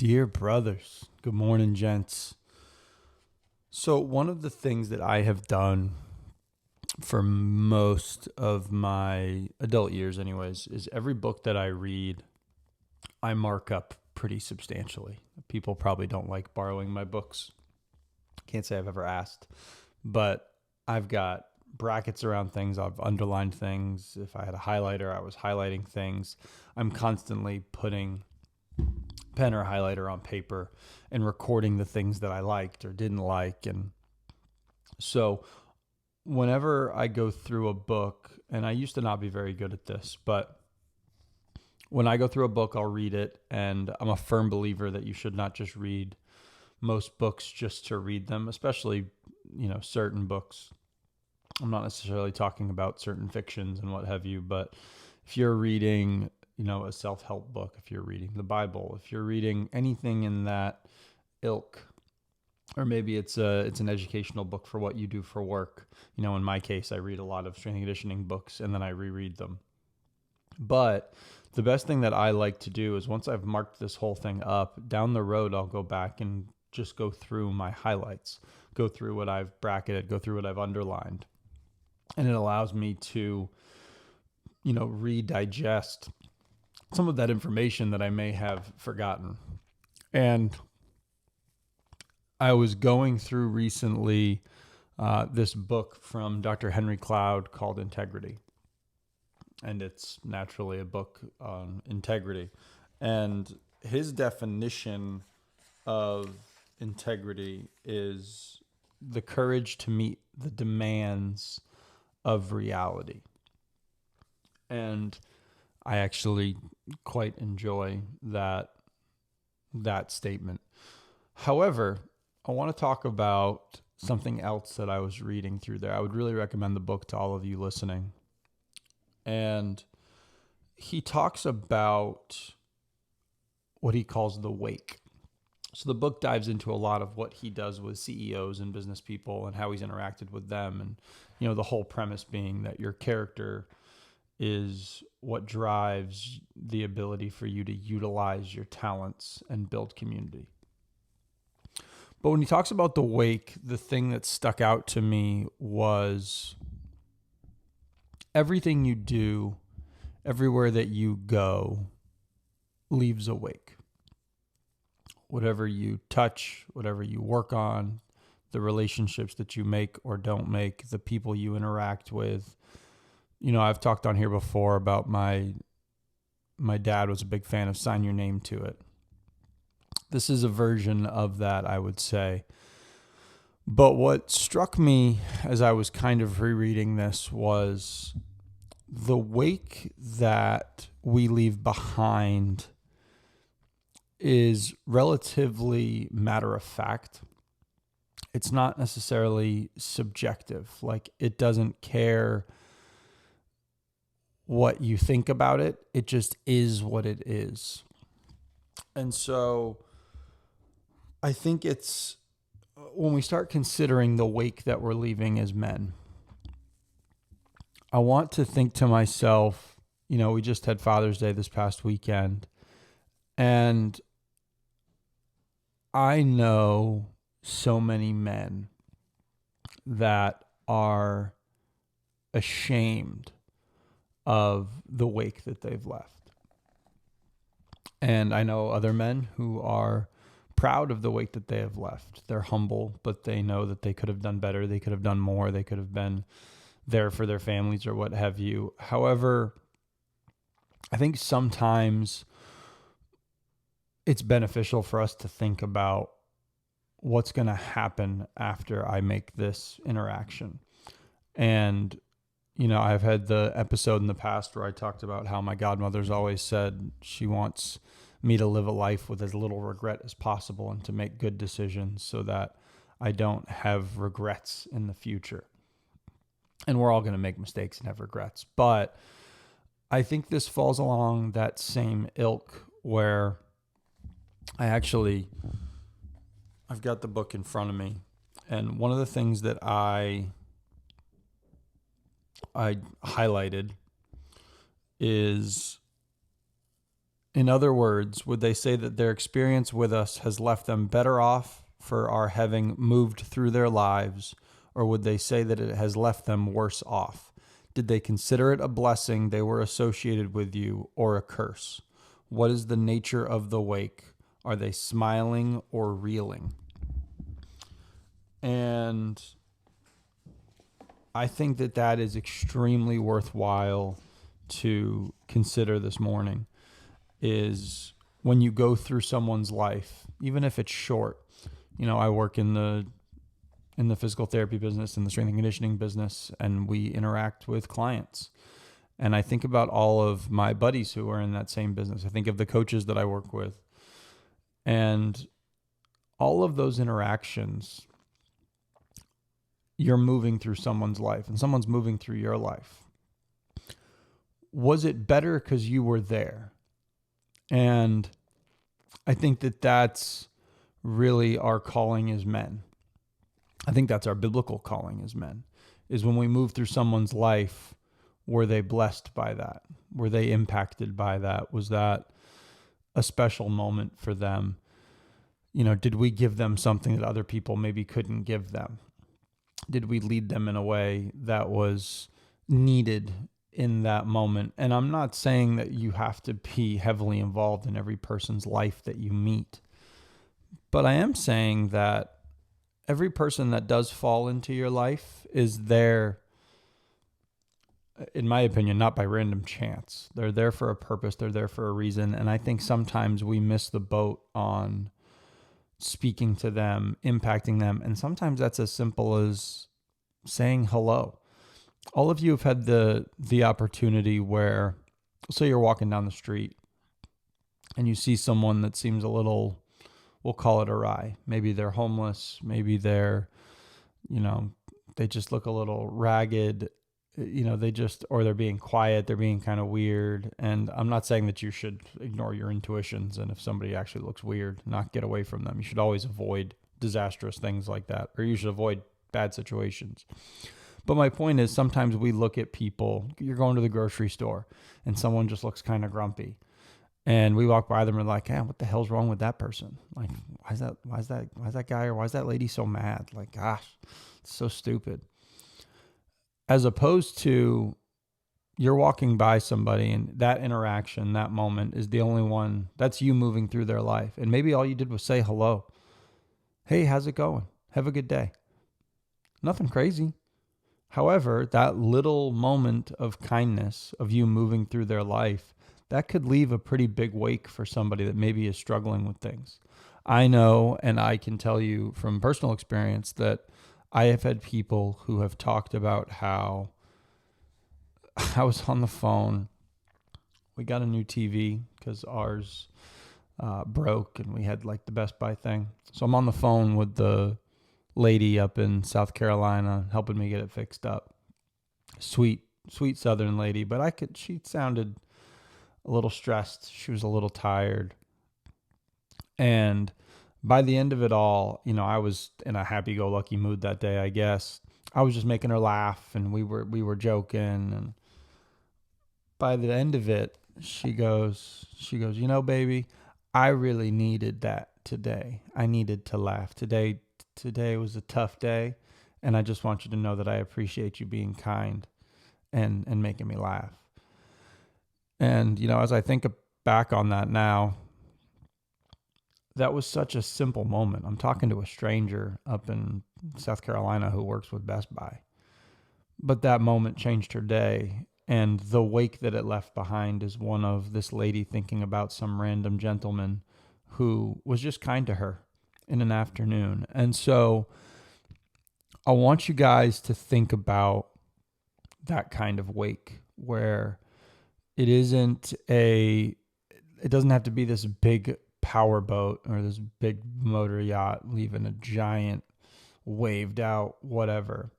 Dear brothers, good morning, gents. So, one of the things that I have done for most of my adult years, anyways, is every book that I read, I mark up pretty substantially. People probably don't like borrowing my books. Can't say I've ever asked, but I've got brackets around things. I've underlined things. If I had a highlighter, I was highlighting things. I'm constantly putting pen or highlighter on paper and recording the things that I liked or didn't like. And so whenever I go through a book, and I used to not be very good at this, but when I go through a book, I'll read it. And I'm a firm believer that you should not just read most books just to read them, especially, certain books. I'm not necessarily talking about certain fictions and what have you, but if you're reading a self-help book, if you're reading the Bible, if you're reading anything in that ilk, or maybe it's an educational book for what you do for work. In my case, I read a lot of strength and conditioning books and then I reread them. But the best thing that I like to do is once I've marked this whole thing up, down the road, I'll go back and just go through my highlights, go through what I've bracketed, go through what I've underlined. And it allows me to, redigest some of that information that I may have forgotten. And I was going through recently this book from Dr. Henry Cloud called Integrity. And it's naturally a book on integrity. And his definition of integrity is the courage to meet the demands of reality. And I actually quite enjoy that statement. However, I want to talk about something else that I was reading through there. I would really recommend the book to all of you listening. And he talks about what he calls the wake. So the book dives into a lot of what he does with CEOs and business people and how he's interacted with them. And, the whole premise being that your character is what drives the ability for you to utilize your talents and build community. But when he talks about the wake, the thing that stuck out to me was everything you do, everywhere that you go, leaves a wake. Whatever you touch, whatever you work on, the relationships that you make or don't make, the people you interact with. I've talked on here before about my dad was a big fan of Sign Your Name to It. This is a version of that, I would say. But what struck me as I was kind of rereading this was the wake that we leave behind is relatively matter of fact. It's not necessarily subjective. Like, it doesn't care what you think about it. It just is what it is. And so I think it's when we start considering the wake that we're leaving as men, I want to think to myself, we just had Father's Day this past weekend, and I know so many men that are ashamed of the wake that they've left. And I know other men who are proud of the wake that they have left. They're humble, but they know that they could have done better. They could have done more. They could have been there for their families or what have you. However, I think sometimes it's beneficial for us to think about what's going to happen after I make this interaction. And, I've had the episode in the past where I talked about how my godmother's always said she wants me to live a life with as little regret as possible and to make good decisions so that I don't have regrets in the future. And we're all going to make mistakes and have regrets. But I think this falls along that same ilk where I've got the book in front of me. And one of the things that I highlighted is In other words, would they say that their experience with us has left them better off for our having moved through their lives, or would they say that it has left them worse off? Did they consider it a blessing they were associated with you, or a curse? What is the nature of the wake? Are they smiling or reeling? And I think that that is extremely worthwhile to consider this morning, is when you go through someone's life, even if it's short. I work in the physical therapy business, in the strength and conditioning business, and we interact with clients. And I think about all of my buddies who are in that same business. I think of the coaches that I work with. And all of those interactions, you're moving through someone's life and someone's moving through your life. Was it better because you were there? And I think that that's really our calling as men. I think that's our biblical calling as men, is when we move through someone's life, were they blessed by that? Were they impacted by that? Was that a special moment for them? Did we give them something that other people maybe couldn't give them? Did we lead them in a way that was needed in that moment? And I'm not saying that you have to be heavily involved in every person's life that you meet, but I am saying that every person that does fall into your life is there, in my opinion, not by random chance. They're there for a purpose. They're there for a reason. And I think sometimes we miss the boat on speaking to them, impacting them. And sometimes that's as simple as saying hello. All of you have had the opportunity where, say you're walking down the street and you see someone that seems a little, we'll call it awry. Maybe they're homeless. Maybe they're, they just look a little ragged. Or they're being quiet. They're being kind of weird. And I'm not saying that you should ignore your intuitions. And if somebody actually looks weird, not get away from them. You should always avoid disastrous things like that, or you should avoid bad situations. But my point is, sometimes we look at people, you're going to the grocery store and someone just looks kind of grumpy, and we walk by them and we're like, hey, what the hell's wrong with that person? Like, why is that guy or why is that lady so mad? Like, gosh, it's so stupid. As opposed to you're walking by somebody and that interaction, that moment is the only one, that's you moving through their life. And maybe all you did was say hello. Hey, how's it going? Have a good day. Nothing crazy. However, that little moment of kindness, of you moving through their life, that could leave a pretty big wake for somebody that maybe is struggling with things. I know, and I can tell you from personal experience, that I have had people who have talked about how I was on the phone. We got a new TV because ours broke, and we had like the Best Buy thing. So I'm on the phone with the lady up in South Carolina helping me get it fixed up. Sweet Southern lady, but she sounded a little stressed. She was a little tired. And by the end of it all, I was in a happy-go-lucky mood that day, I guess. I was just making her laugh, and we were joking. And by the end of it, she goes, baby, I really needed that today. I needed to laugh. Today was a tough day, and I just want you to know that I appreciate you being kind and making me laugh. And, as I think back on that now, that was such a simple moment. I'm talking to a stranger up in South Carolina who works with Best Buy. But that moment changed her day. And the wake that it left behind is one of this lady thinking about some random gentleman who was just kind to her in an afternoon. And so I want you guys to think about that kind of wake where it doesn't have to be this big power boat or this big motor yacht leaving a giant waved out whatever.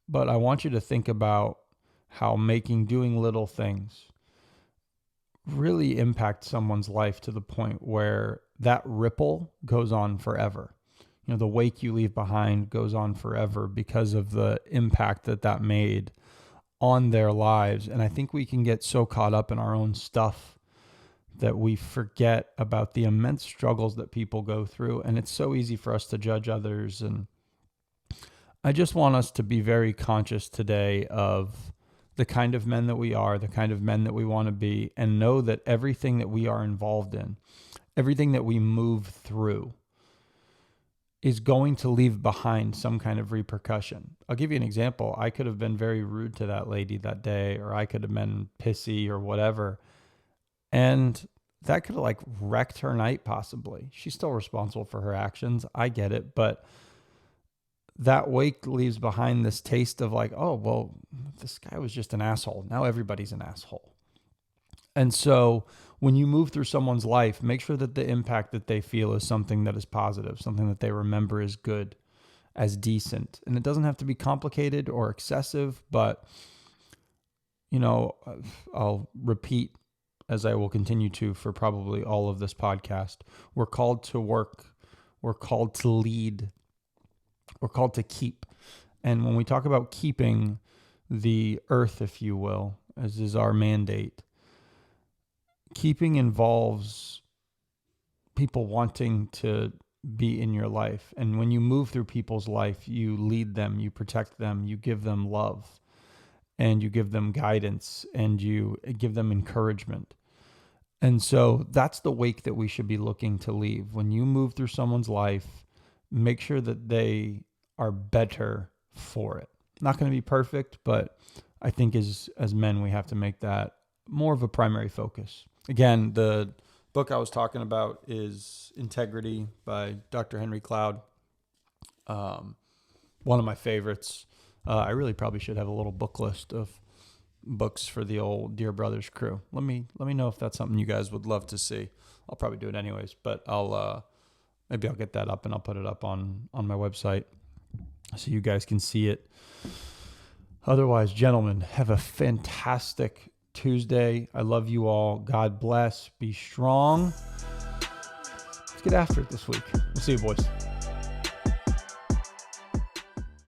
But I want you to think about how doing little things really impact someone's life to the point where that ripple goes on forever. The wake you leave behind goes on forever because of the impact that made on their lives. And I think we can get so caught up in our own stuff that we forget about the immense struggles that people go through. And it's so easy for us to judge others. And I just want us to be very conscious today of the kind of men that we are, the kind of men that we want to be, and know that everything that we are involved in, everything that we move through, is going to leave behind some kind of repercussion. I'll give you an example. I could have been very rude to that lady that day, or I could have been pissy or whatever. And that could have like wrecked her night possibly. She's still responsible for her actions. I get it. But that wake leaves behind this taste of like, oh, well, this guy was just an asshole. Now everybody's an asshole. And so when you move through someone's life, make sure that the impact that they feel is something that is positive, something that they remember as good, as decent. And it doesn't have to be complicated or excessive, but, you know, I'll repeat, as I will continue to for probably all of this podcast. We're called to work. We're called to lead. We're called to keep. And when we talk about keeping the earth, if you will, as is our mandate, keeping involves people wanting to be in your life. And when you move through people's life, you lead them, you protect them, you give them love, and you give them guidance, and you give them encouragement. And so that's the wake that we should be looking to leave. When you move through someone's life, make sure that they are better for it. Not going to be perfect, but I think as men, we have to make that more of a primary focus. Again, the book I was talking about is Integrity by Dr. Henry Cloud. One of my favorites. I really probably should have a little book list of books for the old Dear Brothers crew. Let me know if that's something you guys would love to see. I'll probably do it anyways, but maybe I'll get that up and I'll put it up on my website so you guys can see it. Otherwise, gentlemen, have a fantastic Tuesday. I love you all. God bless. Be strong. Let's get after it this week. We'll see you, boys.